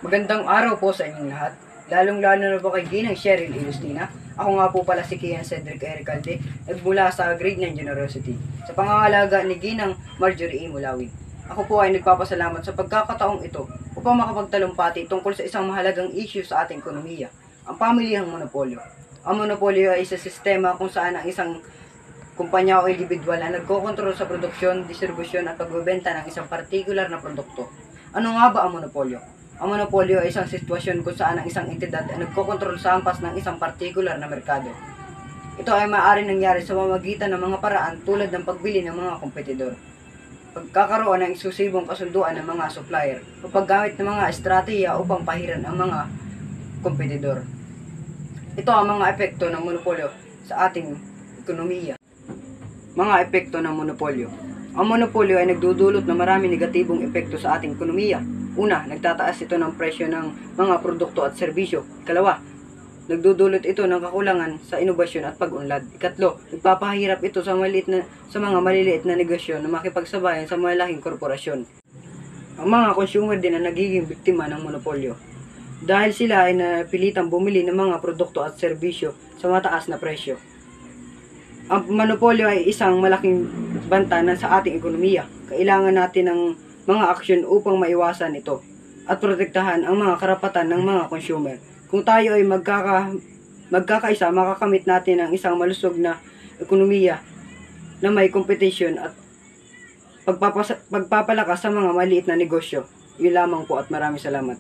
Magandang araw po sa inyong lahat. Lalong-lalo na po kay Ginang Cheryl Ilustina. Ako nga po pala si Kian Cedric Ericalde, nagmula sa Grade 9 University, sa pangangalaga ni Ginang Marjorie E. Mulawig. Ako po ay nagpapasalamat sa pagkakataong ito upang makapagtalumpati tungkol sa isang mahalagang issue sa ating ekonomiya, ang pamilihang monopolyo. Ang monopolyo ay isa sistema kung saan ang isang kumpanya o individual na nagkokontrol sa produksyon, distribusyon at pagbebenta ng isang partikular na produkto. Ano nga ba ang monopolyo? Ang monopolyo ay isang sitwasyon kung saan ang isang entidad ay nagkokontrol sa hampas ng isang partikular na merkado. Ito ay maaaring nangyari sa pamamagitan ng mga paraan tulad ng pagbili ng mga kompetidor, pagkakaroon ng eksklusibong kasunduan ng mga supplier, o paggamit ng mga estratehiya upang pahiran ang mga kompetidor. Ito ang mga epekto ng monopolyo sa ating ekonomiya. Mga epekto ng monopolyo. Ang monopolyo ay nagdudulot ng maraming negatibong epekto sa ating ekonomiya. Una, nagtataas ito ng presyo ng mga produkto at serbisyo. Ikalawa, nagdudulot ito ng kakulangan sa inobasyon at pag-unlad. Ikatlo, nagpapahirap ito sa mga maliliit na negosyo na makipagsabayan sa malaking korporasyon. Ang mga consumer din ang nagiging biktima ng monopolyo dahil sila ay napilitang bumili ng mga produkto at serbisyo sa mataas na presyo. Ang monopolyo ay isang malaking banta sa ating ekonomiya. Kailangan natin ng mga aksyon upang maiwasan ito at protektahan ang mga karapatan ng mga consumer. Kung tayo ay magkakaisa, makakamit natin ang isang malusog na ekonomiya na may competition at pagpapalakas sa mga maliit na negosyo. Yun lamang po at maraming salamat.